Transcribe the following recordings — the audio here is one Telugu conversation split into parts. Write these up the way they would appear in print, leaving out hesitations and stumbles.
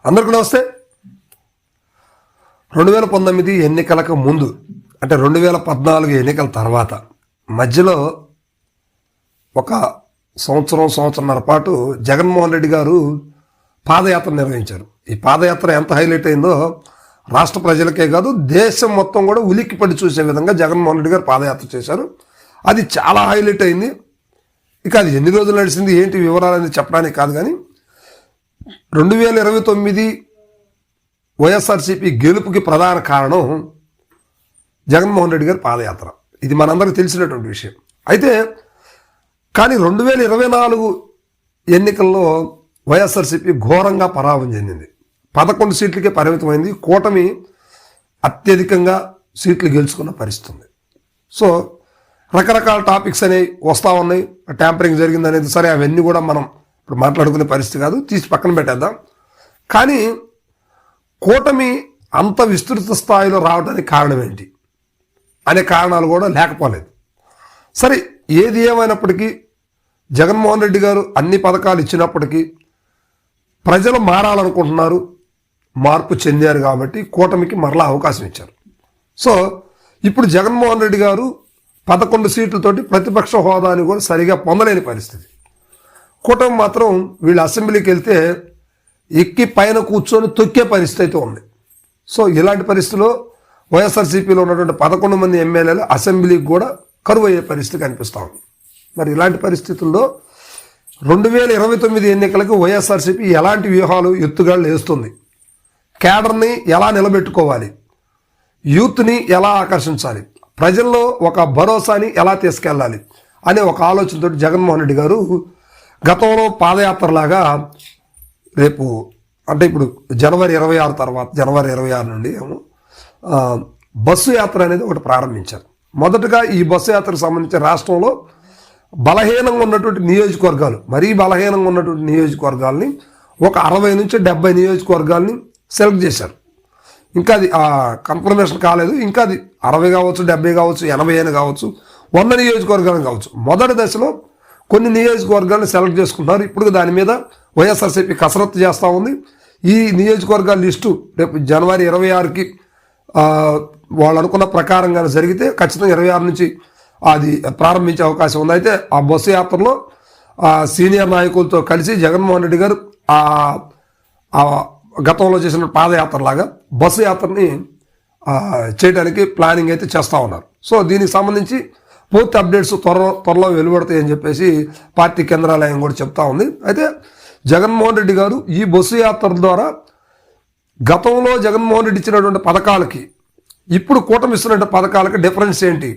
అందరికీ నమస్తే. 2019 ఎన్నికలకు ముందు అంటే 2014 ఎన్నికల తర్వాత మధ్యలో ఒక సంవత్సరంన్నర పాటు జగన్మోహన్ రెడ్డి గారు పాదయాత్ర నిర్వహించారు. ఈ పాదయాత్ర ఎంత హైలైట్ అయిందో రాష్ట్ర ప్రజలకే కాదు దేశం మొత్తం కూడా ఉలిక్కిపడి చూసే విధంగా జగన్మోహన్ రెడ్డి గారు పాదయాత్ర చేశారు. అది చాలా హైలైట్ అయింది. ఇక అది ఎన్ని రోజులు నడిచింది ఏంటి వివరాలు అనేది చెప్పడానికి కాదు, కానీ 2029 వైఎస్ఆర్సీపీ గెలుపుకి ప్రధాన కారణం జగన్మోహన్ రెడ్డి గారి పాదయాత్ర. ఇది మనందరికీ తెలిసినటువంటి విషయం. అయితే కానీ 2024 ఎన్నికల్లో వైఎస్ఆర్సీపీ ఘోరంగా పరాభవం చెందింది. 11 సీట్లకే పరిమితమైంది. కూటమి అత్యధికంగా సీట్లు గెలుచుకున్న పరిస్థితి ఉంది. సో రకరకాల టాపిక్స్ అనేవి వస్తూ ఉన్నాయి. ట్యాంపరింగ్ జరిగింది అనేది సరే, అవన్నీ కూడా మనం ఇప్పుడు మాట్లాడుకునే పరిస్థితి కాదు, తీసి పక్కన పెట్టేద్దాం. కానీ కూటమి అంత విస్తృత స్థాయిలో రావడానికి కారణం ఏంటి అనే కారణాలు కూడా లేకపోలేదు. సరే, ఏది ఏమైనప్పటికీ జగన్మోహన్ రెడ్డి గారు అన్ని పథకాలు ఇచ్చినప్పటికీ ప్రజలు మారాలనుకుంటున్నారు, మార్పు చెందారు కాబట్టి కూటమికి మరలా అవకాశం ఇచ్చారు. సో ఇప్పుడు జగన్మోహన్ రెడ్డి గారు 11 సీట్లతోటి ప్రతిపక్ష హోదాని కూడా సరిగా పొందలేని పరిస్థితి. కూటమి మాత్రం వీళ్ళు అసెంబ్లీకి వెళ్తే ఎక్కి పైన కూర్చొని తొక్కే పరిస్థితి అయితే ఉంది. సో ఇలాంటి పరిస్థితిలో వైఎస్ఆర్సీపీలో ఉన్నటువంటి 11 మంది ఎమ్మెల్యేలు అసెంబ్లీకి కూడా కరువు అయ్యే పరిస్థితి కనిపిస్తూ ఉంది. మరి ఇలాంటి పరిస్థితుల్లో 2029 ఎన్నికలకు వైఎస్ఆర్సీపీ ఎలాంటి వ్యూహాలు ఎత్తుగాళ్ళు వేస్తుంది, క్యాడర్ని ఎలా నిలబెట్టుకోవాలి, యూత్ని ఎలా ఆకర్షించాలి, ప్రజల్లో ఒక భరోసాని ఎలా తీసుకెళ్ళాలి అనే ఒక ఆలోచనతో జగన్మోహన్ రెడ్డి గారు గతంలో పాదయాత్రలాగా రేపు అంటే ఇప్పుడు జనవరి 26 తర్వాత జనవరి 26 నుండి బస్సు యాత్ర అనేది ఒకటి ప్రారంభించారు. మొదటగా ఈ బస్సు యాత్రకు సంబంధించి రాష్ట్రంలో బలహీనంగా ఉన్నటువంటి నియోజకవర్గాలు, మరీ బలహీనంగా ఉన్నటువంటి నియోజకవర్గాల్ని ఒక 60 నుంచి 70 నియోజకవర్గాల్ని సెలెక్ట్ చేశారు. ఇంకా అది కన్ఫర్మేషన్ కాలేదు. ఇంకా అది 60 కావచ్చు, 70 కావచ్చు, 80 కావచ్చు, 100 నియోజకవర్గాలు కావచ్చు. మొదటి దశలో కొన్ని నియోజకవర్గాలను సెలెక్ట్ చేసుకుంటున్నారు. ఇప్పుడు దాని మీద వైఎస్ఆర్సీపీ కసరత్తు చేస్తూ ఉంది. ఈ నియోజకవర్గాల లిస్టు రేపు జనవరి 26కి వాళ్ళు అనుకున్న ప్రకారంగా జరిగితే ఖచ్చితంగా 26 నుంచి అది ప్రారంభించే అవకాశం ఉంది. అయితే ఆ బస్సు యాత్రలో సీనియర్ నాయకులతో కలిసి జగన్మోహన్ రెడ్డి గారు గతంలో చేసిన పాదయాత్రలాగా బస్సు యాత్రని చేయడానికి ప్లానింగ్ అయితే చేస్తూ ఉన్నారు. సో దీనికి సంబంధించి పూర్తి అప్డేట్స్ త్వరలో వెలువడతాయని చెప్పేసి పార్టీ కేంద్రాలయం కూడా చెప్తా ఉంది. అయితే జగన్మోహన్ రెడ్డి గారు ఈ బస్సు యాత్ర ద్వారా గతంలో జగన్మోహన్ రెడ్డి ఇచ్చినటువంటి పథకాలకి ఇప్పుడు కూటమి ఇస్తున్నటువంటి పథకాలకి డిఫరెన్స్ ఏంటి,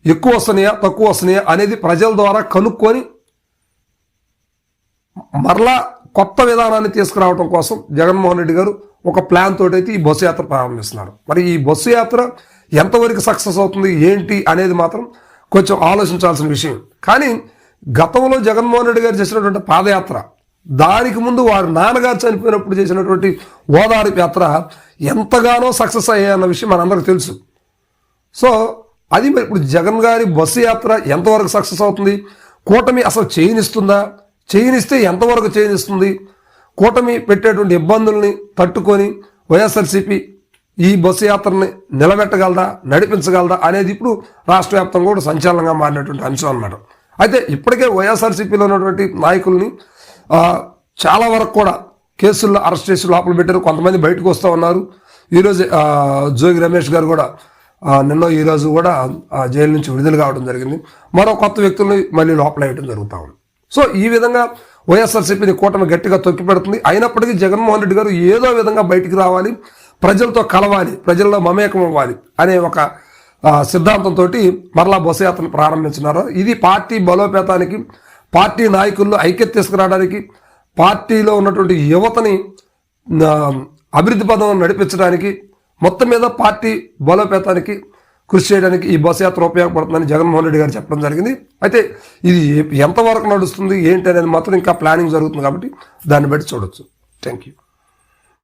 ఎక్కువ వస్తున్నాయా తక్కువ వస్తున్నాయా అనేది ప్రజల ద్వారా కనుక్కొని మరలా కొత్త విధానాన్ని తీసుకురావడం కోసం జగన్మోహన్ రెడ్డి గారు ఒక ప్లాన్ తోటి అయితే ఈ బస్సు యాత్ర ప్రారంభిస్తున్నారు. మరి ఈ బస్సు యాత్ర ఎంతవరకు సక్సెస్ అవుతుంది ఏంటి అనేది మాత్రం కొంచెం ఆలోచించాల్సిన విషయం. కానీ గతంలో జగన్మోహన్ రెడ్డి గారు చేసినటువంటి పాదయాత్ర, దానికి ముందు వారి నాన్నగారు చనిపోయినప్పుడు చేసినటువంటి ఓదార్పు యాత్ర ఎంతగానో సక్సెస్ అయ్యాయన్న విషయం మనందరికీ తెలుసు. సో అది మరి ఇప్పుడు జగన్ గారి బస్సు యాత్ర ఎంతవరకు సక్సెస్ అవుతుంది, కూటమి అసలు చేయనిస్తుందా, చేయనిస్తే ఎంతవరకు చేయనిస్తుంది, కూటమి పెట్టేటువంటి ఇబ్బందుల్ని తట్టుకొని వైఎస్ఆర్సీపీ ఈ బస్సు యాత్రని నిలబెట్టగలదా, నడిపించగలదా అనేది ఇప్పుడు రాష్ట్ర వ్యాప్తంగా కూడా సంచలనంగా మారినటువంటి అంశం అన్నమాట. అయితే ఇప్పటికే వైఎస్ఆర్సీపీలో ఉన్నటువంటి నాయకుల్ని చాలా వరకు కూడా కేసుల్లో అరెస్ట్ చేసి లోపల పెట్టారు. కొంతమంది బయటకు వస్తూ ఉన్నారు. ఈరోజు జోగి రమేష్ గారు కూడా నిన్న ఈరోజు కూడా జైలు నుంచి విడుదల కావడం జరిగింది. మరో కొత్త వ్యక్తుల్ని మళ్ళీ లోపల వేయడం జరుగుతూ ఉంది. సో ఈ విధంగా వైఎస్ఆర్సీపీని కూటమి గట్టిగా తొక్కి పెడుతుంది. అయినప్పటికీ జగన్మోహన్ రెడ్డి గారు ఏదో విధంగా బయటికి రావాలి, ప్రజలతో కలవాలి, ప్రజల్లో మమేకం అవ్వాలి అనే ఒక సిద్ధాంతంతో మరలా బస్సు యాత్రను ప్రారంభించినారు. ఇది పార్టీ బలోపేతానికి, పార్టీ నాయకుల్లో ఐక్యత తీసుకురావడానికి, పార్టీలో ఉన్నటువంటి యువతని అభివృద్ధి పదం నడిపించడానికి, మొత్తం మీద పార్టీ బలోపేతానికి కృషి చేయడానికి ఈ బస్సు యాత్ర ఉపయోగపడుతుందని జగన్మోహన్ రెడ్డి గారు చెప్పడం జరిగింది. అయితే ఇది ఎంతవరకు నడుస్తుంది ఏంటి అనేది మాత్రం ఇంకా ప్లానింగ్ జరుగుతుంది కాబట్టి దాన్ని బట్టి చూడొచ్చు. Thank you.